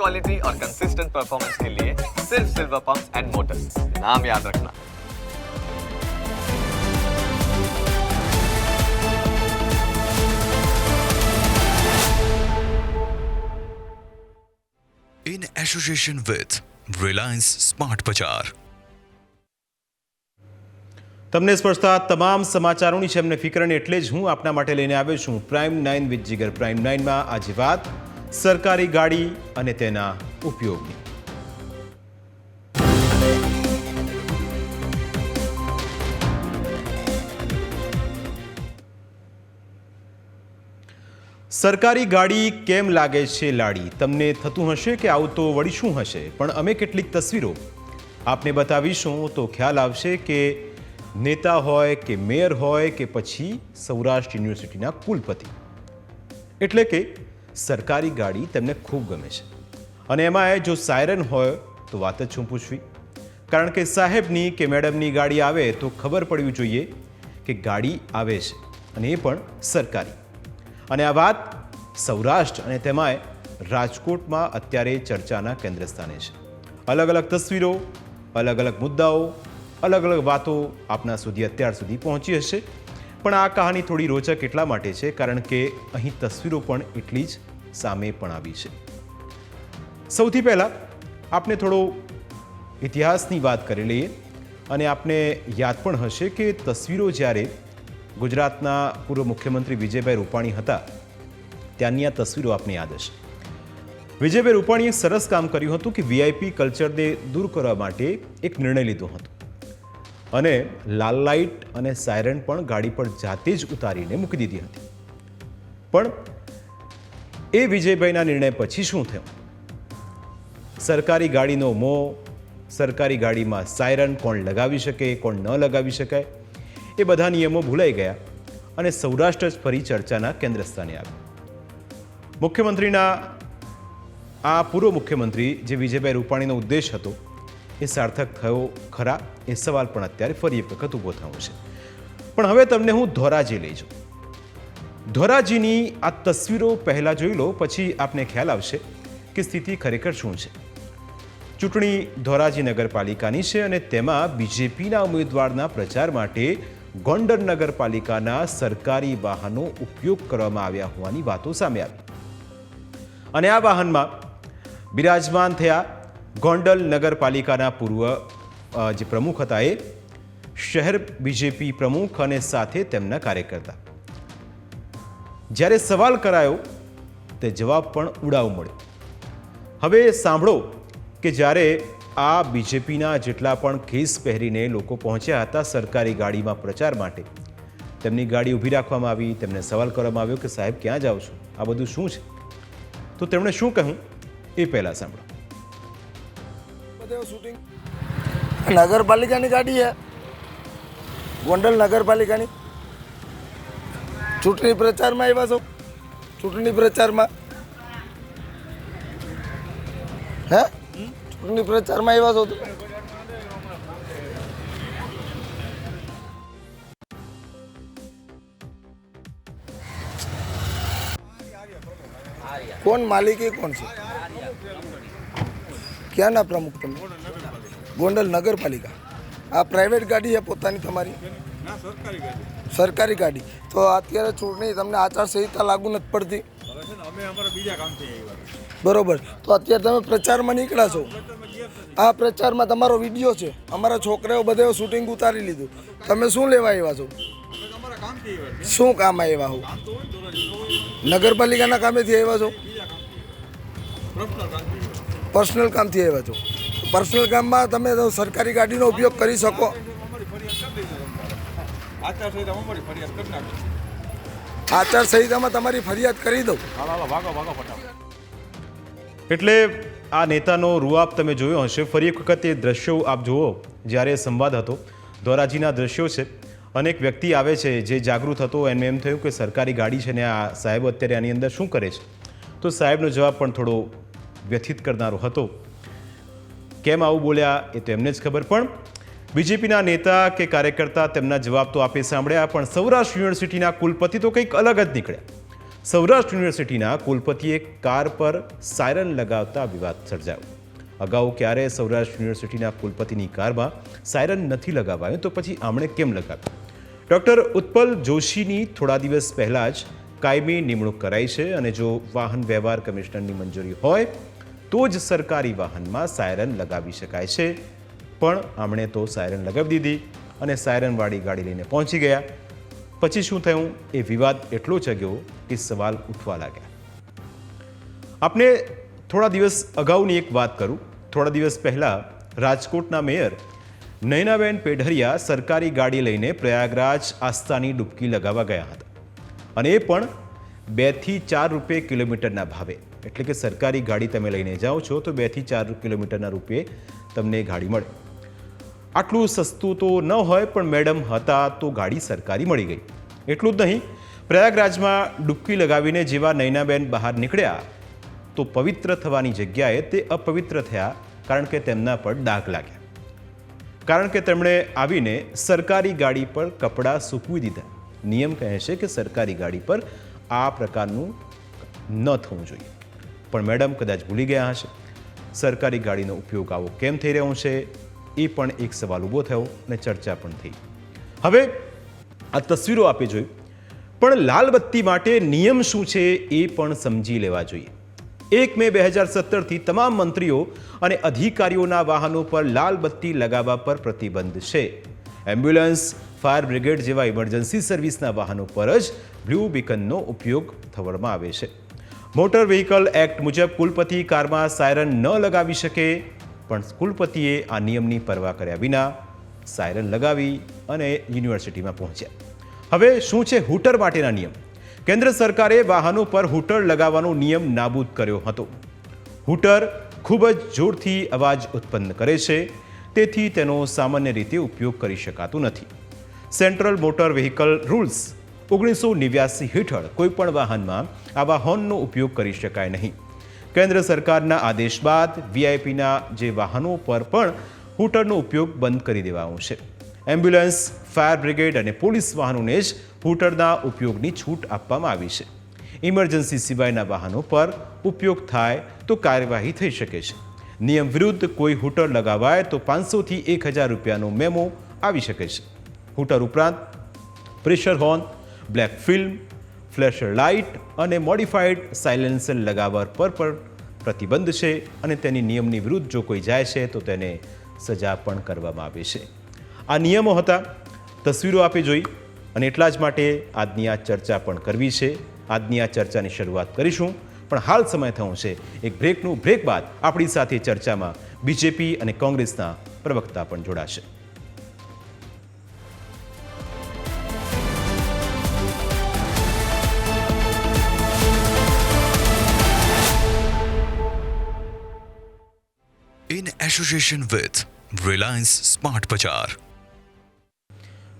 Quality और consistent performance के लिए सिर्फ सिल्वर पंप्स एंड मोटर्स, नाम याद रखना। In association with Reliance Smart Bazaar. તમને સ્પર્શતા તમામ સમાચારોની છે એમને ફિકરને એટલે જ હું આપના માટે લઈને આવ્યો છું પ્રાઇમ 9 વિથ જીગર. પ્રાઇમ 9માં આજે વાત સરકારી ગાડી અને તેના ઉપયોગની. સરકારી ગાડી કેમ લાગે છે લાડી? તમને થતું હશે કે આવું તો વળી શું હશે, પણ અમે કેટલીક તસવીરો આપને બતાવીશું તો ખ્યાલ આવશે કે નેતા હોય કે મેયર હોય કે પછી સૌરાષ્ટ્ર યુનિવર્સિટીના કુલપતિ, એટલે કે સરકારી ગાડી તેમને ખૂબ ગમે છે. અને એમાં જો સાયરન હોય તો વાત જ શું પૂછવી, કારણ કે સાહેબની કે મેડમની ગાડી આવે તો ખબર પડવી જોઈએ કે ગાડી આવે છે અને એ પણ સરકારી. અને આ વાત સૌરાષ્ટ્ર અને તેમાંય રાજકોટમાં અત્યારે ચર્ચાના કેન્દ્ર સ્થાને છે. અલગ અલગ તસવીરો, અલગ અલગ મુદ્દાઓ, અલગ અલગ વાતો આપના સુધી અત્યાર સુધી પહોંચી હશે, પણ આ કહાની થોડી રોચક એટલા માટે છે કારણ કે અહીં તસવીરો પણ એટલી જ સામે પણ આવી છે. સૌથી પહેલાં આપણે થોડો ઇતિહાસની વાત કરી લઈએ અને આપને યાદ પણ હશે કે તસવીરો જ્યારે ગુજરાતના પૂર્વ મુખ્યમંત્રી વિજયભાઈ રૂપાણી હતા ત્યાંની આ તસવીરો આપને યાદ હશે. વિજયભાઈ રૂપાણીએ સરસ કામ કર્યું હતું કે વીઆઈપી કલ્ચરને દૂર કરવા માટે એક નિર્ણય લીધો હતો અને લાલ લાઇટ અને સાયરન પણ ગાડી પર જાતે જ ઉતારીને મૂકી દીધી હતી. પણ એ વિજયભાઈના નિર્ણય પછી શું થયું? સરકારી ગાડીનો મોહ, સરકારી ગાડીમાં સાયરન કોણ લગાવી શકે, કોણ ન લગાવી શકાય, એ બધા નિયમો ભૂલાઈ ગયા અને સૌરાષ્ટ્ર જ ફરી ચર્ચાના કેન્દ્ર સ્થાને આવ્યું. મુખ્યમંત્રીના આ પૂર્વ મુખ્યમંત્રી જે વિજયભાઈ રૂપાણીનો ઉદ્દેશ હતો એ સાર્થક થયો ખરા? એ સવાલ પણ અત્યારે ફરી એક વખત ઊભો થયો છે. પણ હવે તમને હું ધોરાજી લઈ જાઉં. ધોરાજીની આ તસવીરો પહેલાં જોઈ લો, પછી આપને ખ્યાલ આવશે કે સ્થિતિ ખરેખર શું છે. ચૂંટણી ધોરાજી નગરપાલિકાની છે અને તેમાં બીજેપીના ઉમેદવારના પ્રચાર માટે ગોંડલ નગરપાલિકાના સરકારી વાહનો ઉપયોગ કરવામાં આવ્યા હોવાની વાતો સામે આવી. અને આ વાહનમાં બિરાજમાન થયા ગોંડલ નગરપાલિકાના પૂર્વ જે પ્રમુખ હતા એ શહેર બીજેપી પ્રમુખ અને સાથે તેમના કાર્યકર્તા. જ્યારે સવાલ કરાયો તે જવાબ પણ ઉડાવ મળ્યો. હવે સાંભળો કે જ્યારે આ બીજેપીના જેટલા પણ કેસ પહેરીને લોકો પહોંચ્યા હતા સરકારી ગાડીમાં પ્રચાર માટે, તેમની ગાડી ઊભી રાખવામાં આવી, તેમને સવાલ કરવામાં આવ્યો કે સાહેબ ક્યાં જાઓ છો, આ બધું શું છે? તો તેમણે શું કહ્યું એ પહેલાં સાંભળો. શૂટિંગ નગરપાલિકાની ગાડી છે, ગોંડલ નગરપાલિકાની. ચૂંટણી પ્રચારમાં આવ્યા છો? ચૂંટણી પ્રચારમાં હે ચૂંટણી પ્રચારમાં આવ્યા છો? કોણ માલિકી કોણ છે? ક્યાંના પ્રમુખ તમે? ગોંડલ નગરપાલિકા. આ પ્રાઇવેટ ગાડી છે પોતાની તમારી? સરકારી ગાડી. તો અત્યારે ચૂંટણી તમને આચારસંહિતા લાગુ નથી પડતી? બરોબર. તો અત્યારે તમે પ્રચારમાં નીકળ્યા છો. આ પ્રચારમાં તમારો વિડીયો છે, અમારા છોકરાઓ બધા શૂટિંગ ઉતારી લીધું. તમે શું લેવા આવ્યા છો? શું કામ આવ્યા હો? નગરપાલિકાના કામેથી આવ્યા છો? પર્સનલ કામથી આવ્યા છો? પર્સનલ કામમાં તમે સરકારી ગાડીનો ઉપયોગ કરી શકો? આચારસંહિતામાં તમારી ફરિયાદ કરી દઉં. એટલે આ નેતાનો રૂઆબ તમે જોયો હશે. ફરી એક વખત એ દ્રશ્યો આપ જુઓ. જ્યારે સંવાદ હતો ધોરાજીના દ્રશ્યો છે. અનેક વ્યક્તિ આવે છે જે જાગૃત હતો, એને એમ થયું કે સરકારી ગાડી છે ને આ સાહેબ અત્યારે આની અંદર શું કરે છે? તો સાહેબનો જવાબ પણ થોડો વ્યથિત કરનારો હતો. કેમ આવું બોલ્યા એ તો એમને જ ખબર, પણ બીજેપીના નેતા કે કાર્યકર્તા તેમના જવાબ તો આપે સાંભળ્યા, પણ સૌરાષ્ટ્ર યુનિવર્સિટીના કુલપતિ તો કંઈક અલગ જ નીકળ્યા. સૌરાષ્ટ્ર યુનિવર્સિટીના કુલપતિએ કાર પર સાયરન લગાવતા વિવાદ સર્જાયો. અગાઉ ક્યારે સૌરાષ્ટ્ર યુનિવર્સિટીના કુલપતિની કારમાં સાયરન નથી લગાવાયું તો પછી આમણે કેમ લગાવ્યું? ડૉક્ટર ઉત્પલ જોશીની થોડા દિવસ પહેલાં જ કાયમી નિમણૂક કરાઈ છે અને જો વાહન વ્યવહાર કમિશનરની મંજૂરી હોય તો જ સરકારી વાહનમાં સાયરન લગાવી શકાય છે. પણ આમણે તો સાયરન લગાવી દીધી અને સાયરનવાળી ગાડી લઈને પહોંચી ગયા. પછી શું થયું? એ વિવાદ એટલો ચગ્યો કે સવાલ ઉઠવા લાગ્યા. આપને થોડા દિવસ અગાઉની એક વાત કરું. થોડા દિવસ પહેલાં રાજકોટના મેયર નયનાબેન પેઢરિયા સરકારી ગાડી લઈને પ્રયાગરાજ આસ્થાની ડૂબકી લગાવવા ગયા હતા અને એ પણ 2 થી 4 રૂપિયા કિલોમીટરના ભાવે. એટલે કે સરકારી ગાડી તમે લઈને જાઓ છો તો 2 થી 4 કિલોમીટરના રૂપિયે તમને ગાડી મળે. આટલું સસ્તું તો ન હોય પણ મેડમ હતા તો ગાડી સરકારી મળી ગઈ. એટલું જ નહીં, પ્રયાગરાજમાં ડૂબકી લગાવીને જેવા નયનાબેન બહાર નીકળ્યા તો પવિત્ર થવાની જગ્યાએ તે અપવિત્ર થયા, કારણ કે તેમના પર ડાઘ લાગ્યા. કારણ કે તેમણે આવીને સરકારી ગાડી પર કપડાં સૂકવી દીધા. નિયમ કહે છે કે સરકારી ગાડી પર આ પ્રકારનું ન થવું જોઈએ, પણ મેડમ કદાચ ભૂલી ગયા હશે. સરકારી ગાડીનો ઉપયોગ આવો કેમ થઈ રહ્યો છે એ પણ એક સવાલ ઊભો થયો અને ચર્ચા પણ થઈ. હવે આ તસવીરો આપે જોઈ, પણ લાલ બત્તી માટે નિયમ શું છે એ પણ સમજી લેવા જોઈએ. 1 મે 2017થી તમામ મંત્રીઓ અને અધિકારીઓના વાહનો પર લાલ બત્તી લગાવવા પર પ્રતિબંધ છે. એમ્બ્યુલન્સ, ફાયર બ્રિગેડ જેવા ઇમરજન્સી સર્વિસના વાહનો પર જ બ્લુ બીકનનો ઉપયોગ થવામાં આવે છે. મોટર વ્હીકલ એક્ટ મુજબ કુલપતિ કારમાં સાયરન ન લગાવી શકે, પણ કુલપતિએ આ નિયમની પરવા કર્યા વિના સાયરન લગાવી અને યુનિવર્સિટીમાં પહોંચ્યા. હવે શું છે હૂટર માટેના નિયમ? કેન્દ્ર સરકારે વાહનો પર હૂટર લગાવવાનો નિયમ નાબૂદ કર્યો હતો. હૂટર ખૂબ જ જોરથી અવાજ ઉત્પન્ન કરે છે, તેથી તેનો સામાન્ય રીતે ઉપયોગ કરી શકાતો નથી. સેન્ટ્રલ મોટર વ્હીકલ રૂલ્સ 1989 હેઠળ કોઈપણ વાહનમાં આવા હોર્નનો ઉપયોગ કરી શકાય નહીં. કેન્દ્ર સરકારના આદેશ બાદ વીઆઈપીના જે વાહનો પર પણ હૂટરનો ઉપયોગ બંધ કરી દેવાયો છે. એમ્બ્યુલન્સ, ફાયર બ્રિગેડ અને પોલીસ વાહનોને જ હૂટરના ઉપયોગની છૂટ આપવામાં આવી છે. ઇમરજન્સી સિવાયના વાહનો પર ઉપયોગ થાય તો કાર્યવાહી થઈ શકે છે. નિયમ વિરુદ્ધ કોઈ હૂટર લગાવાય તો 500 થી 1000 રૂપિયાનો મેમો આવી શકે છે. હૂટર ઉપરાંત pressure horn, black film, ફ્લેશર light અને મોડિફાઈડ સાયલેન્સર લગાવવા પર પણ પ્રતિબંધ છે અને તેની નિયમની વિરુદ્ધ જો કોઈ જાય છે તો તેને સજા પણ કરવામાં આવે છે. આ નિયમો હતા, તસવીરો આપે જોઈ અને એટલા જ માટે આજની આ ચર્ચા પણ કરવી છે. આજની આ ચર્ચાની શરૂઆત કરીશું, પણ હાલ સમય થયો છે એક બ્રેકનું. બ્રેક બાદ આપણી સાથે ચર્ચામાં બીજેપી અને કોંગ્રેસના પ્રવક્તા પણ જોડાશે. In association with Reliance Smart Bazaar.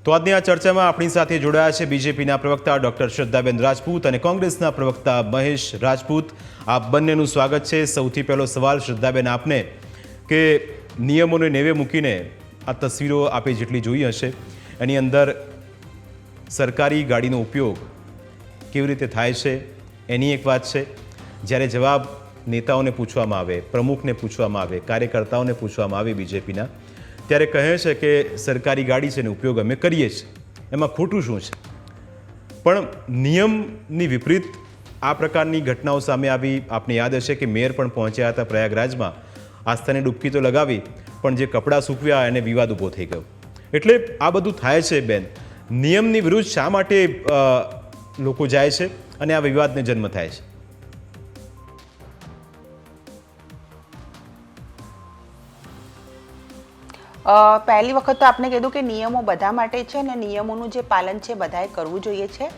તો આજની આ ચર્ચામાં આપણી સાથે જોડાયા છે બીજેપીના પ્રવક્તા ડૉક્ટર શ્રદ્ધાબેન રાજપૂત અને કોંગ્રેસના પ્રવક્તા મહેશ રાજપૂત. આપ બંનેનું સ્વાગત છે. સૌથી પહેલો સવાલ શ્રદ્ધાબેન આપને કે નિયમોને નેવે મૂકીને આ તસવીરો આપે જેટલી જોઈ હશે એની અંદર સરકારી ગાડીનો ઉપયોગ કેવી રીતે થાય છે એની એક વાત છે. જ્યારે જવાબ નેતાઓને પૂછવામાં આવે, પ્રમુખને પૂછવામાં આવે, કાર્યકર્તાઓને પૂછવામાં આવે બીજેપીના, ત્યારે કહે છે કે સરકારી ગાડી છે ને ઉપયોગ અમે કરીએ છીએ, એમાં ખોટું શું છે? પણ નિયમની વિપરીત આ પ્રકારની ઘટનાઓ સામે આવી. આપને યાદ હશે કે મેયર પણ પહોંચ્યા હતા પ્રયાગરાજમાં, આસ્થાને ડૂબકી તો લગાવી પણ જે કપડાં સૂકવ્યા એને વિવાદ ઊભો થઈ ગયો. એટલે આ બધું થાય છે બેન. નિયમની વિરુદ્ધ શા માટે લોકો જાય છે અને આ વિવાદને જન્મ થાય છે? પહેલી વખત તો આપને કીધું કે નિયમો બધા માટે છે અને નિયમોનું જે પાલન છે બધાએ કરવું જોઈએ છે.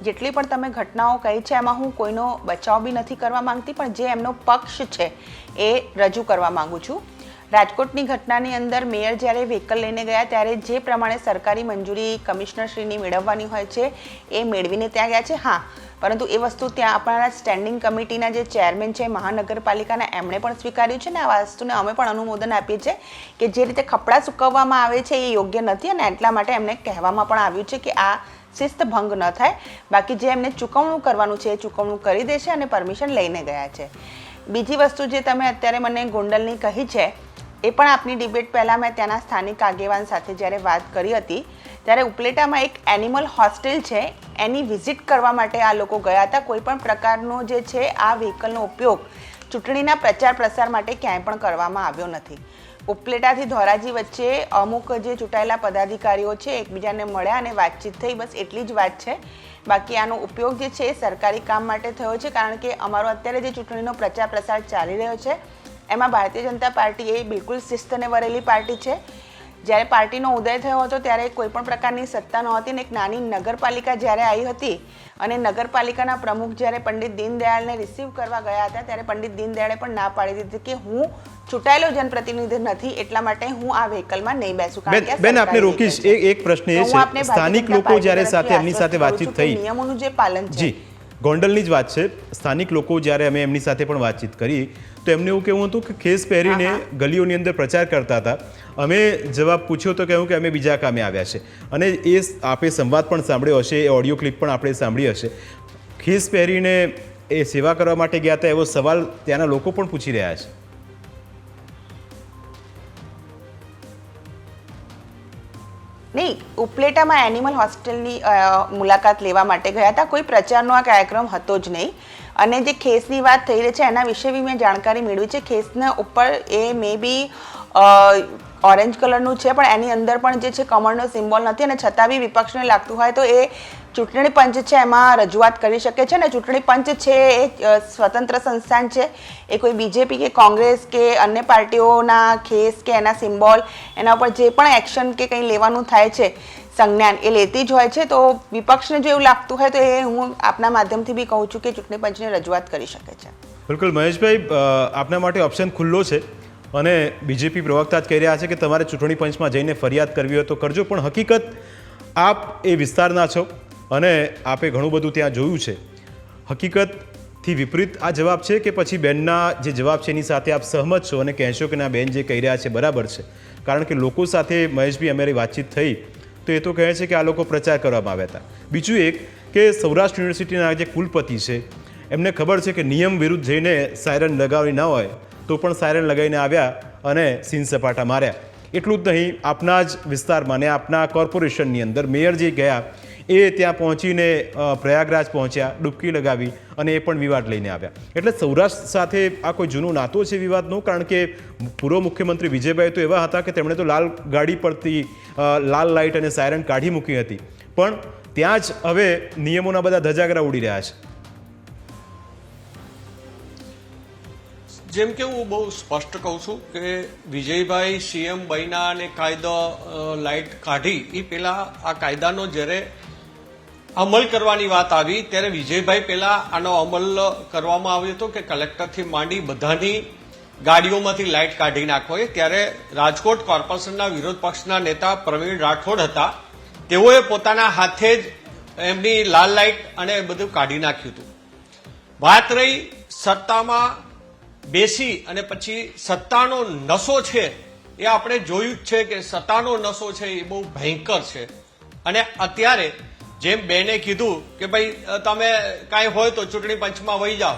જેટલી પણ તમે ઘટનાઓ કહી છે એમાં હું કોઈનો બચાવ બી નથી કરવા માંગતી, પણ જે એમનો પક્ષ છે એ રજૂ કરવા માંગુ છું. રાજકોટની ઘટનાની અંદર મેયર જ્યારે વ્હીકલ લઈને ગયા ત્યારે જે પ્રમાણે સરકારી મંજૂરી કમિશનરશ્રીની મેળવવાની હોય છે એ મેળવીને ત્યાં ગયા છે. હા, પરંતુ એ વસ્તુ ત્યાં આપણા સ્ટેન્ડિંગ કમિટીના જે ચેરમેન છે મહાનગરપાલિકાના એમણે પણ સ્વીકાર્યું છે ને આ વસ્તુને અમે પણ અનુમોદન આપીએ છીએ કે જે રીતે કપડાં સૂકવવામાં આવે છે એ યોગ્ય નથી અને એટલા માટે એમને કહેવામાં પણ આવ્યું છે કે આ શિસ્ત ભંગ ન થાય. બાકી જે એમને ચૂકવણું કરવાનું છે એ ચૂકવણું કરી દેશે અને પરમિશન લઈને ગયા છે. બીજી વસ્તુ જે તમે અત્યારે મને ગોંડલની કહી છે એ પણ આપની ડિબેટ પહેલાં મેં ત્યાંના સ્થાનિક આગેવાન સાથે જ્યારે વાત કરી હતી ત્યારે ઉપલેટામાં એક એનિમલ હોસ્ટેલ છે એની વિઝિટ કરવા માટે આ લોકો ગયા હતા. કોઈ પણ પ્રકારનો જે છે આ વ્હીકલનો ઉપયોગ ચૂંટણીના પ્રચાર પ્રસાર માટે ક્યાંય પણ કરવામાં આવ્યો નથી. ઉપલેટાથી ધોરાજી વચ્ચે અમુક જે ચૂંટાયેલા પદાધિકારીઓ છે એકબીજાને મળ્યા અને વાતચીત થઈ, બસ એટલી જ વાત છે. બાકી આનો ઉપયોગ જે છે એ સરકારી કામ માટે થયો છે, કારણ કે અમારો અત્યારે જે ચૂંટણીનો પ્રચાર પ્રસાર ચાલી રહ્યો છે એમાં ભારતીય જનતા પાર્ટી એ બિલકુલ શિસ્તને વરેલી પાર્ટી છે. જ્યારે પાર્ટીનો ઉદય થયો હતો ત્યારે કોઈ પણ પ્રકારની સત્તા નહોતી ને એક નાની નગરપાલિકા જ્યારે આવી હતી અને નગરપાલિકાના પ્રમુખ જ્યારે પંડિત દીનદયાળને રિસીવ કરવા ગયા હતા ત્યારે પંડિત દીનદયાળે પણ ના પાડી દીધી કે હું ચૂંટાયેલો જનપ્રતિનિધિ નથી, એટલા માટે હું આ વ્હીકલમાં નહીં બેસું. બેન આપને રોકીશ, એક પ્રશ્ન એ છે, સ્થાનિક લોકો જ્યારે સાથે એમની સાથે વાતચીત થઈ, નિયમોનું જે પાલન છે, જી ગોંડલની જ વાત છે, સ્થાનિક લોકો જ્યારે અમે એમની સાથે પણ વાતચીત કરી તો એમને એવું કહેવું હતું કે ખેસ પહેરીને ગલીઓની અંદર પ્રચાર કરતા હતા. અમે જવાબ પૂછ્યો તો કહ્યું કે અમે બીજા કામે આવ્યા છે. અને એ આપે સંવાદ પણ સાંભળ્યો હશે, એ ઓડિયો ક્લિપ પણ આપણે સાંભળી હશે. ખેસ પહેરીને એ સેવા કરવા માટે ગયા હતા એવો સવાલ ત્યાંના લોકો પણ પૂછી રહ્યા છે. નહીં, ઉપલેટામાં એનિમલ હોસ્ટેલની મુલાકાત લેવા માટે ગયા હતા. કોઈ પ્રચારનો આ કાર્યક્રમ હતો જ નહીં. અને જે ખેસની વાત થઈ રહી છે એના વિશે બી મેં જાણકારી મેળવી છે. ખેસના ઉપર એ મે બી ઓરેન્જ કલરનું છે પણ એની અંદર પણ જે છે કમળનો સિમ્બોલ નથી અને છતાં બી વિપક્ષને લાગતું હોય તો એ ચૂંટણી પંચ છે એમાં રજૂઆત કરી શકે છે. ને ચૂંટણી પંચ છે એ સ્વતંત્ર સંસ્થાન છે, એ કોઈ બીજેપી કે કોંગ્રેસ કે અન્ય પાર્ટીઓના ખેસ કે એના સિમ્બોલ એના ઉપર જે પણ એક્શન કે કંઈ લેવાનું થાય છે સંજ્ઞાન એ લેતી જ હોય છે. તો વિપક્ષને જો એવું લાગતું હોય તો એ હું આપના માધ્યમથી બી કહું છું કે ચૂંટણી પંચને રજૂઆત કરી શકે છે. બિલકુલ મહેશભાઈ, આપના માટે ઓપ્શન ખુલ્લો છે અને બીજેપી પ્રવક્તા જ કહી રહ્યા છે કે તમારે ચૂંટણી પંચમાં જઈને ફરિયાદ કરવી હોય તો કરજો, પણ હકીકત આપ એ વિસ્તારના છો અને આપે ઘણું બધું ત્યાં જોયું છે. હકીકતથી વિપરીત આ જવાબ છે કે પછી બેનના જે જવાબ છે એની સાથે આપ સહમત છો અને કહેશો કે ના બેન જે કહી રહ્યા છે બરાબર છે? કારણ કે લોકો સાથે મહેશભાઈ અમારી વાતચીત થઈ તો એ તો કહે છે કે આ લોકો પ્રચાર કરવામાં આવ્યા હતા. બીજું એક કે સૌરાષ્ટ્ર યુનિવર્સિટીના જે કુલપતિ છે એમને ખબર છે કે નિયમ વિરુદ્ધ જઈને સાયરન લગાવી ના હોય તો પણ સાયરન લગાવીને આવ્યા અને સીન સપાટા માર્યા. એટલું જ નહીં, આપના જ વિસ્તારમાં ને આપના કોર્પોરેશનની અંદર મેયર જે ગયા એ ત્યાં પહોંચીને પ્રયાગરાજ પહોંચ્યા, ડૂબકી લગાવી અને એ પણ વિવાદ લઈને આવ્યા. એટલે સૌરાષ્ટ્ર સાથે આ કોઈ જૂનો નાતો છે વિવાદનો? કારણ કે પૂર્વ મુખ્યમંત્રી વિજયભાઈ તો એવા હતા કે તેમણે તો લાલ ગાડી પરથી લાલ લાઇટ અને સાયરન કાઢી મૂકી હતી, પણ ત્યાં જ હવે નિયમોના બધા ધજાગરા ઉડી રહ્યા છે. જેમ કે હું બહુ સ્પષ્ટ કહું છું કે વિજયભાઈ સીએમ બન્યા અને કાયદો લાઇટ કાઢી એ પહેલા આ કાયદાનો જ્યારે અમલ કરવાની વાત આવી ત્યારે વિજયભાઈ પહેલા આનો અમલ કરવામાં આવ્યો હતો કે કલેક્ટરથી માંડી બધાની ગાડીઓમાંથી લાઇટ કાઢી નાખો. ત્યારે રાજકોટ કોર્પોરેશનના વિરોધ પક્ષના નેતા પ્રવીણ રાઠોડ હતા, તેઓએ પોતાના હાથે જ એમની લાલ લાઇટ અને બધું કાઢી નાખ્યું હતું. વાત રહી સત્તામાં બેસી અને પછી સત્તાનો નશો છે, એ આપણે જોયું જ છે કે સત્તાનો નશો છે એ બહુ ભયંકર છે. અને અત્યારે જેમ બેને કીધું કે ભાઈ તમે કાંઈ હોય તો ચૂંટણી પંચમાં વહી જાઓ,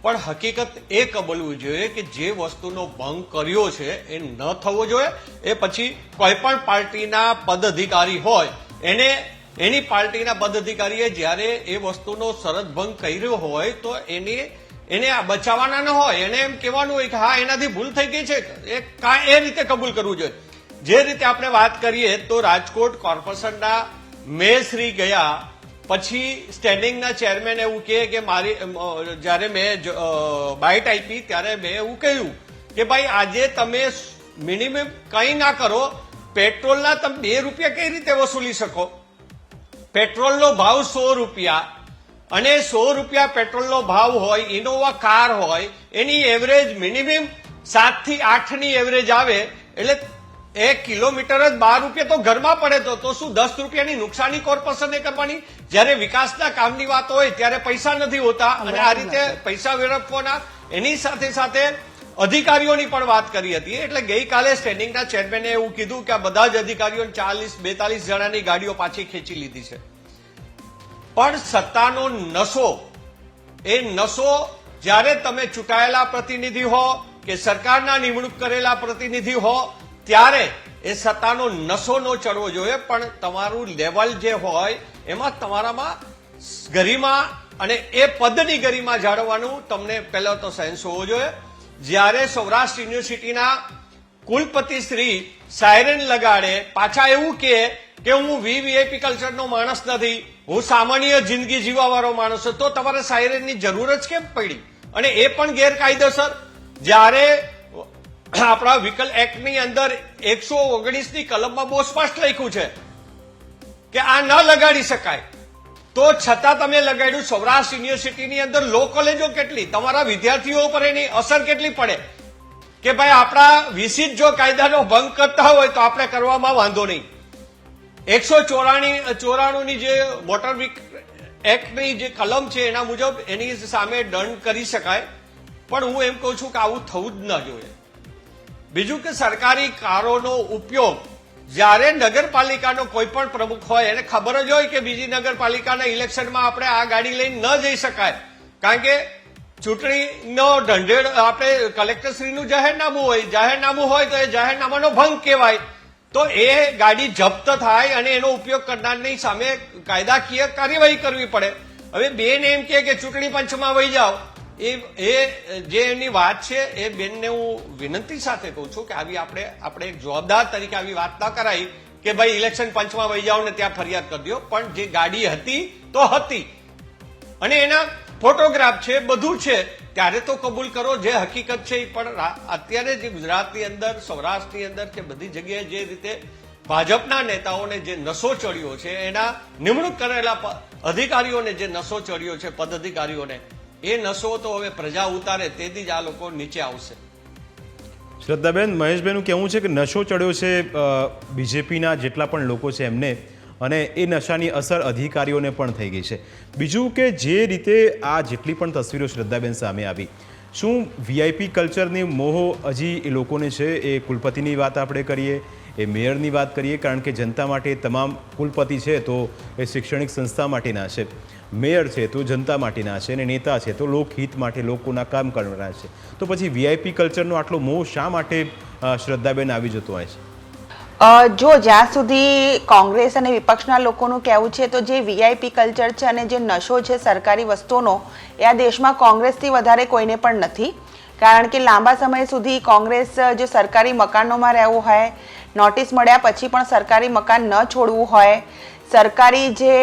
પણ હકીકત એ કબૂલવું જોઈએ કે જે વસ્તુનો ભંગ કર્યો છે એ ન થવો જોઈએ. એ પછી કોઈ પણ પાર્ટીના પદાધિકારી હોય એને એની પાર્ટીના પદાધિકારીએ જ્યારે એ વસ્તુનો શરત ભંગ કર્યો હોય તો એને બચાવવાના ન હોય, એને એમ કહેવાનું હોય કે હા એનાથી ભૂલ થઈ ગઈ છે, એ રીતે કબૂલ કરવું જોઈએ. જે રીતે આપણે વાત કરીએ તો રાજકોટ કોર્પોરેશનના મેયરશ્રી ગયા પછી સ્ટેન્ડિંગના ચેરમેન એવું કહે કે મારી જ્યારે મેં બાઇટ આપી ત્યારે મેં એવું કહ્યું કે ભાઈ આજે તમે મિનિમમ કંઈ ના કરો, પેટ્રોલના તમે 2 રૂપિયા કઈ રીતે વસૂલી શકો? પેટ્રોલનો ભાવ 100 રૂપિયા અને 100 રૂપિયા પેટ્રોલનો ભાવ હોય, ઇનોવા કાર હોય, એની એવરેજ મિનિમમ 7 થી 8 ની એવરેજ આવે એટલે 1 કિલોમીટર જ 12 રૂપિયા તો ઘરમાં પડે તો શું 10 રૂપિયાની નુકસાની કોર્પોરેશને કરવાની? જયારે વિકાસના કામની વાત હોય ત્યારે પૈસા નથી હોતા અને આ રીતે પૈસા વેરફવાના. એની સાથે સાથે અધિકારીઓની પણ વાત કરી હતી. એટલે ગઈકાલે સ્ટેન્ડિંગના ચેરમેને એવું કીધું કે આ બધા જ અધિકારીઓ 40-42 જણાની ગાડીઓ પાછી ખેંચી લીધી છે. પણ સત્તાનો નશો, એ નશો જ્યારે તમે ચૂંટાયેલા પ્રતિનિધિ હો કે સરકારના નિમણૂક કરેલા પ્રતિનિધિ હો ત્યારે એ સત્તાનો નશો ન ચડવો જોઈએ, પણ તમારું લેવલ જે હોય એમાં તમારામાં ગરિમા અને એ પદની ગરિમા જાળવવાનું તમને પહેલો તો સેન્સ હોવો જોઈએ. જ્યારે સૌરાષ્ટ્ર યુનિવર્સિટીના કુલપતિ શ્રી સાયરન લગાડે, પાછા એવું કે હું વીવીઆઈપી કલ્ચરનો માણસ નથી, હું સામાન્ય જિંદગી જીવવાવાળો માણસ છું, તો તમારે સાયરનની જરૂર જ કેમ પડી? અને એ પણ ગેરકાયદેસર. જ્યારે આપણા વ્હીકલ એક્ટની અંદર 119ની કલમમાં બહુ સ્પષ્ટ લખ્યું છે કે આ ન લગાડી શકાય, તો છતાં તમે લગાડ્યું. સૌરાષ્ટ્ર યુનિવર્સિટીની અંદર લો કોલેજો કેટલી, તમારા વિદ્યાર્થીઓ પર એની અસર કેટલી પડે કે ભાઈ આપણા વીસી જો કાયદાનો ભંગ કરતા હોય તો આપણે કરવામાં વાંધો નહીં. 194ની જે મોટર એક્ટની જે કલમ છે એના મુજબ એની સામે દંડ કરી શકાય, પણ હું એમ કહું છું કે આવું થવું જ ન જોઈએ. બીજું કે સરકારી કારોનો ઉપયોગ જ્યારે નગરપાલિકાનો કોઈ પણ પ્રમુખ હોય એને ખબર જ હોય કે બીજી નગરપાલિકાના ઇલેક્શનમાં આપણે આ ગાડી લઈને ન જઈ શકાય, કારણ કે ચૂંટણીનો ઢંઢેડ આપણે કલેક્ટરશ્રીનું જાહેરનામું હોય તો એ જાહેરનામાનો ભંગ કહેવાય, તો એ ગાડી જપ્ત થાય અને એનો ઉપયોગ કરનારની સામે કાયદાકીય કાર્યવાહી કરવી પડે. હવે બેન એમ કે ચૂંટણી પંચમાં વહી જાઓ, એ જે એની વાત છે એ બેનને હું વિનંતી સાથે કહું છું કે આવી આપણે એક જવાબદાર તરીકે આવી વાત ન કરાય કે ભાઈ ઇલેક્શન પંચમાં વહી જાઓ ને ત્યાં ફરિયાદ કરી દો. પણ જે ગાડી હતી તો હતી અને એના ફોટોગ્રાફ છે, બધું છે, ત્યારે તો કબૂલ કરો જે હકીકત છે. પણ અત્યારે જે ગુજરાતની અંદર, સૌરાષ્ટ્રની અંદર કે બધી જગ્યાએ જે રીતે ભાજપના નેતાઓને જે નશો ચડ્યો છે, એના નિમણૂક કરેલા અધિકારીઓને જે નશો ચડ્યો છે, પદ અધિકારીઓને, એ નશો તો હવે પ્રજા ઉતારે તેથી જ આ લોકો નીચે આવશે. શ્રદ્ધાબેન, મહેશભાઈનું કહેવું છે કે નશો ચડ્યો છે બીજેપીના જેટલા પણ લોકો છે એમને, અને એ નશાની અસર અધિકારીઓને પણ થઈ ગઈ છે. બીજું કે જે રીતે આ જેટલી પણ તસવીરો શ્રદ્ધાબેન સામે આવી, શું વીઆઈપી કલ્ચરની મોહ હજી એ લોકોને છે? એ કુલપતિની વાત આપણે કરીએ, એ મેયરની વાત કરીએ, કારણ કે જનતા માટે તમામ કુલપતિ છે તો એ શૈક્ષણિક સંસ્થા માટેના છે, મેયર છે તો જનતા માટેના છે, અને નેતા છે તો લોકહિત માટે લોકોના કામ કરવાના છે. તો પછી વીઆઈપી કલ્ચરનો આટલો મોહ શા માટે શ્રદ્ધાબેન આવી જતો હોય છે? જો જ્યાં સુધી કોંગ્રેસ અને વિપક્ષના લોકોનું કહેવું છે તો જે વીઆઈપી કલ્ચર છે અને જે નશો છે સરકારી વસ્તુઓનો, એ આ દેશમાં કોંગ્રેસથી વધારે કોઈને પણ નથી. કારણ કે લાંબા સમય સુધી કોંગ્રેસ જો સરકારી મકાનોમાં રહેવું હોય, નોટિસ મળ્યા પછી પણ સરકારી મકાન ન છોડવું હોય, સરકારી જે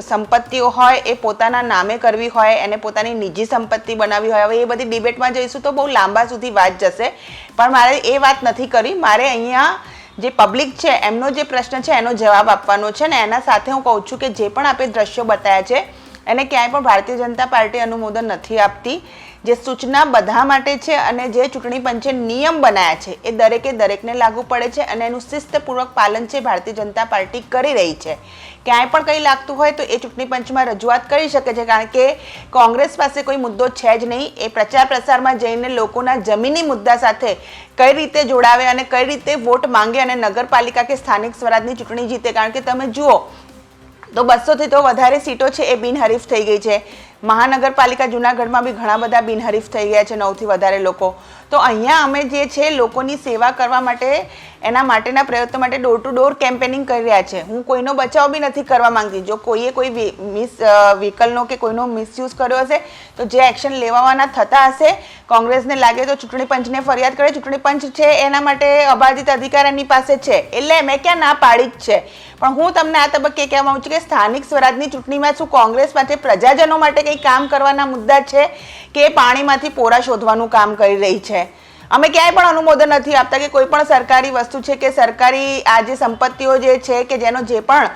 સંપત્તિઓ હોય એ પોતાના નામે કરવી હોય, એને પોતાની નિજી સંપત્તિ બનાવી હોય. હવે એ બધી ડિબેટમાં જઈશું તો બહુ લાંબા સુધી વાત જશે, પણ મારે એ વાત નથી કરી. મારે અહીંયા જે પબ્લિક છે એમનો જે પ્રશ્ન છે એનો જવાબ આપવાનો છે, ને એના સાથે હું કહું છું કે જે પણ આપણે દ્રશ્યો બતાવ્યા છે એને ક્યાંય પણ ભારતીય જનતા પાર્ટી અનુમોદન નથી આપતી. જે સૂચના બધા માટે છે અને જે ચૂંટણી પંચે નિયમ બનાવ્યા છે એ દરેકને લાગુ પડે છે અને એનું શિસ્તપૂર્વક પાલન છે ભારતીય જનતા પાર્ટી કરી રહી છે. ક્યાંય પણ કંઈ લાગતું હોય તો એ ચૂંટણી પંચમાં રજૂઆત કરી શકે છે, કારણ કે કોંગ્રેસ પાસે કોઈ મુદ્દો છે જ નહીં. એ પ્રચાર પ્રસારમાં જઈને લોકોના જમીની મુદ્દા સાથે કઈ રીતે જોડાવે અને કઈ રીતે વોટ માંગે અને નગરપાલિકા કે સ્થાનિક સ્વરાજની ચૂંટણી જીતે. કારણ કે તમે જુઓ તો 200થી તો વધારે સીટો છે એ બિનહરીફ થઈ ગઈ છે. મહાનગરપાલિકા જૂનાગઢમાં બી ઘણા બધા બિનહરીફ થઈ ગયા છે, 9થી વધારે લોકો. તો અહીંયા અમે જે છે લોકોની સેવા કરવા માટે, એના માટેના પ્રયત્નો માટે ડોર ટુ ડોર કેમ્પેનિંગ કરી રહ્યા છે. હું કોઈનો બચાવ બી નથી કરવા માંગતી. જો કોઈએ કોઈ વ્હીકલનો કે કોઈનો મિસયુઝ કર્યો હશે તો જે એક્શન લેવાના થતા હશે, કોંગ્રેસને લાગે તો ચૂંટણી પંચને ફરિયાદ કરે. ચૂંટણી પંચ છે એના માટે અબાધિત અધિકાર એની પાસે છે, એટલે મેં ક્યાં ના પાડી જ છે. પણ હું તમને આ તબક્કે કહેવા માંગુ છું કે સ્થાનિક સ્વરાજની ચૂંટણીમાં શું કોંગ્રેસ માટે પ્રજાજનો માટે કંઈ કામ કરવાના મુદ્દા છે કે પાણીમાંથી પોરા શોધવાનું કામ કરી રહી છે? અમે ક્યાંય પણ અનુમોદન નથી આપતા કે કોઈ પણ સરકારી વસ્તુ છે કે સરકારી આ જે સંપત્તિઓ જે છે કે જેનો જે પણ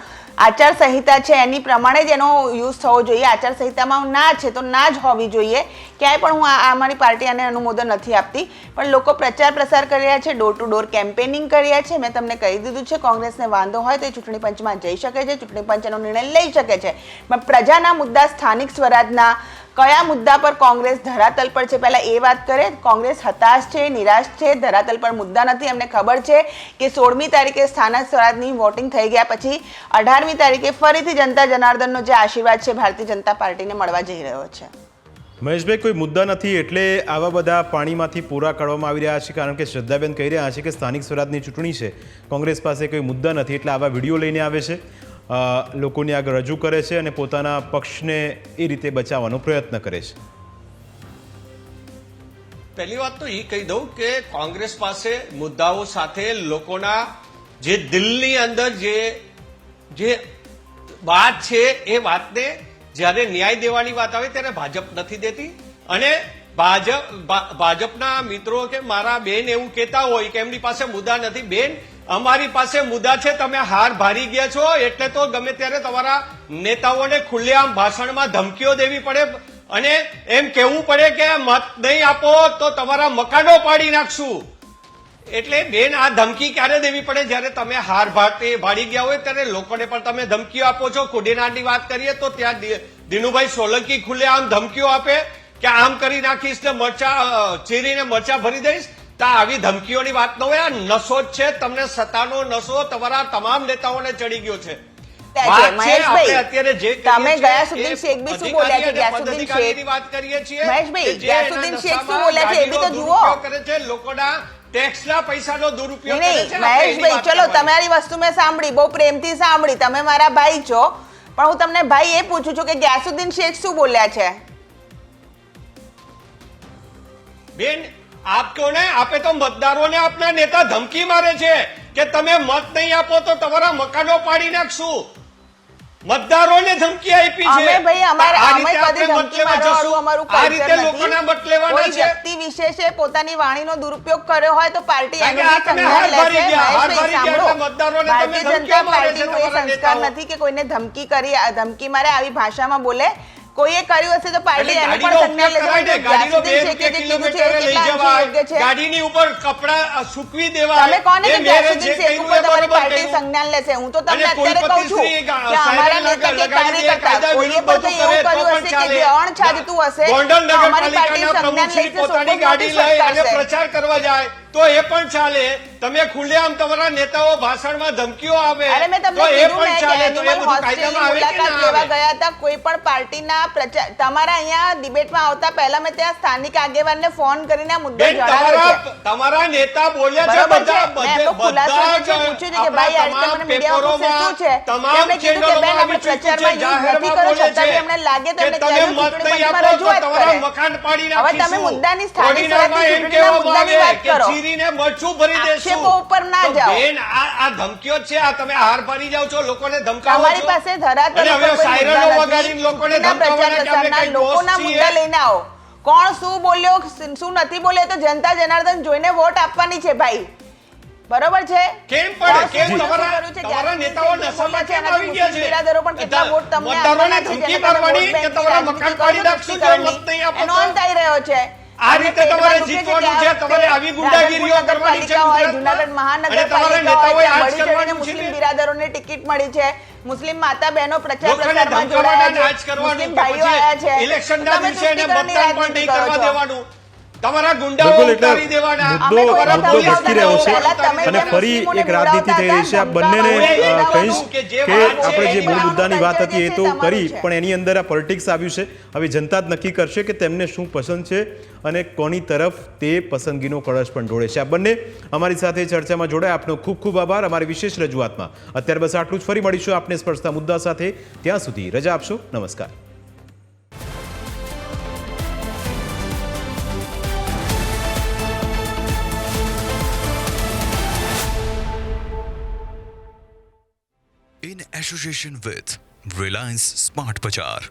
આચારસંહિતા છે એની પ્રમાણે જ એનો યુઝ થવો જોઈએ. આચારસંહિતામાં ના છે તો ના જ હોવી જોઈએ. ક્યાંય પણ હું અમારી પાર્ટી આને અનુમોદન નથી આપતી. પણ લોકો પ્રચાર પ્રસાર કરી રહ્યા છે, ડોર ટુ ડોર કેમ્પેનિંગ કરી રહ્યા છે. મેં તમને કહી દીધું છે, કોંગ્રેસને વાંધો હોય તો એ ચૂંટણી પંચમાં જઈ શકે છે, ચૂંટણી પંચ એનો નિર્ણય લઈ શકે છે. પણ પ્રજાના મુદ્દા, સ્થાનિક સ્વરાજના કયા મુદ્દા પર કોંગ્રેસ ધરાતલ પર છે, પહેલા એ વાત કરે. કોંગ્રેસ હતાશ છે, નિરાશ છે, ધરાતલ પર મુદ્દા નથી. એમને ખબર છે કે 16મી તારીખે સ્થાનિક સ્વરાજની વોટિંગ થઈ ગયા પછી 18મી તારીખે ફરીથી જનતા જનાર્દનનો જે આશીર્વાદ છે ભારતીય જનતા પાર્ટીને મળવા જઈ રહ્યો છે. મહેશભાઈ, કોઈ મુદ્દા નથી એટલે આવા બધા પાણીમાંથી પૂરા કાઢવામાં આવી રહ્યા છે, કારણ કે શ્રદ્ધાબેન કહી રહ્યા છે કે સ્થાનિક સ્વરાજની ચૂંટણી છે, કોંગ્રેસ પાસે કોઈ મુદ્દા નથી એટલે આવા વિડીયો લઈને આવે છે, લોકોની આગળ રજૂ કરે છે અને પોતાના પક્ષને એ રીતે બચાવવાનો પ્રયત્ન કરે છે. પહેલી વાત તો એ કહી દઉં કે કોંગ્રેસ પાસે મુદ્દાઓ સાથે લોકોના જે દિલની અંદર જે વાત છે એ વાતને જ્યારે ન્યાય દેવાની વાત આવે ત્યારે ભાજપ નથી દેતી. અને ભાજપના મિત્રો કે મારા બેન એવું કહેતા હોય કે એમની પાસે મુદ્દા નથી. બેન, અમારી પાસે મુદ્દા છે. તમે હાર ભારી ગયા છો એટલે તો ગમે ત્યારે તમારા નેતાઓને ખુલ્લેઆમ ભાષણમાં ધમકીઓ દેવી પડે અને એમ કહેવું પડે કે મત નહીં આપો તો તમારા મકાનો પાડી નાખશું. એટલે બેન, આ ધમકી ક્યારે દેવી પડે? જ્યારે તમે હાર ભાડી ગયા હોય ત્યારે લોકોને પણ તમે ધમકીઓ આપો છો. કુડીનારની વાત કરીએ તો ત્યાં દિનુભાઈ સોલંકી ખુલ્લે આમ ધમકીઓ આપે કે આમ કરી નાખીશ ને મરચા ચીરીને મરચા ભરી દઈશ. તો આવી ધમકીઓની વાત ન હોય. આ નશો જ છે, તમને સત્તાનો નશો તમારા તમામ નેતાઓને ચડી ગયો છે. તમે ગયાસુદ્દીન શેખ બી શું બોલ્યા છે? ગયાસુદ્દીન શેખ વાત કરીએ છીએ. મહેશભાઈ, ગયાસુદ્દીન શેખ શું બોલ્યા છે એ બી તો જુઓ. કરે છે લોકોના ટેક્સના પૈસાનો દુરુપયોગ કરે છે. મહેશભાઈ, ચલો તમારી વસ્તુ મેં સાંભળી, બહુ પ્રેમથી સાંભળી, તમે મારા ભાઈ છો. પણ હું તમને ભાઈ એ પૂછું છું કે ગયાસુદ્દીન શેખ શું બોલ્યા છે? બેન, આપ કહો ને, આપે તો મતદારોને આપના નેતા ધમકી મારે છે કે તમે મત નહીં આપો તો તમારા મકાનો પાડી નાખશું. મતદારોને ધમકી આપી છે. અમે ભાઈ અમે કદી ધમકી મારવાનું અમારું આ રીતે લોકોના મત લેવાના કોઈ છે. વ્યક્તિ વિશેષે પોતાની વાણીનો દુરુપયોગ કર્યો હોય તો પાર્ટી એનું કારણ કે બી આ તમે સંજ્ઞાન લેશે. હાર મહેશભાઈ, ભારી ગયા સાંભળો. મતદારોને તમે ભારતીય ધમકીઓ જનતા મારે છે પાર્ટીનું એ તમારા સંસ્કાર નેતાઓ. નથી કે કોઈને ધમકી મારે આવી ભાષામાં બોલે. કોઈએ કર્યું હશે તો પાર્ટી એનું પણ સંજ્ઞાન લેશે. ગયાસુદ્દીન શેખે જે કીધું છે એ કેટલા યોગ્ય છે? ગાડીની ઉપર કપડા સૂકવી દેવા. તમે કોને કે ગયાસુદ્દીન શેખ ઉપર તમારી પાર્ટી સંજ્ઞાન લેશે? હું તો તમને અત્યારે કહું છું કે અમારા નેતા કે કાર્યકર્તા કોઈએ પણ તો એવું કર્યું હશે કે જે અણછાજતું હશે તો અમારી પાર્ટી સંજ્ઞાન લઈને પોતાની ગાડી લઈ અને પ્રચાર કરવા જાય તો એ પણ ચાલે. તમે ખુલ્લેઆમ તમારા નેતાઓ ભાષણમાં ધમકીઓ આપે અરે મેં તમને તો એ કીધું પણ ચાલે. તો એ મેં બધું કાયદામાં આવે કે મુલાકાત ના લેવા આવે? ગયા હતા કોઈ પણ પાર્ટીના પ્રચાર તમારા અહીંયા ડિબેટમાં આવતા પહેલા મેં ત્યાં સ્થાનિક આગેવાનને ફોન કરીને આ મુદ્દો બેન, જણાવ્યો છે. તમારા નેતા બોલ્યા છે બરાબર છે. બધા મેં એમનો ખુલાસો પૂછ્યું છે કે ભાઈ આ રીતે મને મીડિયા પૂછે શું છે? તેમણે કીધું કે બેન આપણે પ્રચારમાં યુઝ નથી કર્યો છતાં બી એમને લાગે તો એમને કહેજો ચૂંટણી પંચમાં રજૂઆત કરે. મકાન પાડી હવે તમે મુદ્દાની સ્થાનિક સ્વરાજની ચૂંટણીના મુદ્દાની વાત કરો. ચીરીને મરચું ભરી દેશું. આક્ષેપો ઉપર ના જાઓ. બેન, આ ધમકીઓ છે. આ તમે હાર પાડી જાવ છો, લોકોને ધમકાવો છો. તમારી પાસે ધરાતલ અને હવે ઉપર કોઈ સાયરનો મુદ્દા વગાડીને નથી. લોકોને એના પ્રચાર ધમકાવવાના કે આપણે પ્રસારના કંઈ લોકોના દોષ મુદ્દા છીએ. લઈને આવો. કોણ શું બોલ્યો શું નથી બોલ્યો તો જનતા જનાર્દન જોઈને વોટ આપવાની છે ભાઈ. બરોબર છે? કેમ પડે? કોણ કેમ શું તમારા કર્યું છે? તમારા જ્યાં નેતાઓ સુધી નશામાં છે, કેમ એનાથી આવી ગયા મુસ્લિમ છે? બિરાદરો પણ કેટલા વોટ તમને મતદારોને આપવાના છે, ધમકી જેને તમે મારવાની વોટ કે બેંકની તમારા રાજનીતિ મકાન કરો પાડી છો, નાખશું, નક્કી જો મત કરવાની. નહીં આપો એનો તો? અંત આવી રહ્યો છે. આ રીતે તમારે પેટમાં દુખે જીતવાનું કે છે. આ તમારે આવી ગુંડાગીરીઓ રાધનપુર કરવાની છે નગરપાલિકા હોય, ગુજરાતમાં. જુનાગઢ અને તમારા મહાનગરપાલિકા નેતાઓએ હોય, આ જ ત્યાં બળી ચડીને કરવાનું છે મુસ્લિમ ને. બિરાદરોને ટિકિટ મળી છે. મુસ્લિમ માતા બહેનો પ્રચાર લોકોને પ્રસારમાં ધમકાવવાના, જોડાયા નાચ છે. કરવાનું મુસ્લિમ કે ભાઈઓ પછી આવ્યા છે. ઇલેક્શનના તમે દિવસે એને તૃપ્તિકરની મતદાન પણ રાજનીતિ નહીં કરો કરવા છો. દેવાનું. તમારા ગુંડાઓ બિલકુલ, એટલે ઉતારી દેવાના. અમે કોઈ મુદ્દો ધમકાવતા ભટકી રહ્યો છે પહેલા તમે અને જે ફરી મુસ્લિમોને એક રાજનીતિ થઈ રહી છે. આ બંનેને બોલાવતા કહીશ કે જે કે વાત છે આપણે જે એ મૂળ વાત મુદ્દાની વાત હતી એ તો તમારું કરી, છે. પણ એની અંદર આ પોલિટિક્સ આવ્યું છે. હવે જનતા જ નક્કી કરશે કે તેમને શું પસંદ છે અને કોની તરફ તે પસંદગીનો કળશ પણ ઢોળે છે. આ બંને અમારી સાથે ચર્ચામાં જોડાયા. આપનો ખૂબ ખૂબ આભાર. અમારી વિશેષ રજૂઆતમાં અત્યારે બસ આટલું જ. ફરી મળીશું આપને સ્પર્શતા મુદ્દા સાથે. ત્યાં સુધી રજા આપશો. નમસ્કાર. in association with Reliance Smart Bazaar.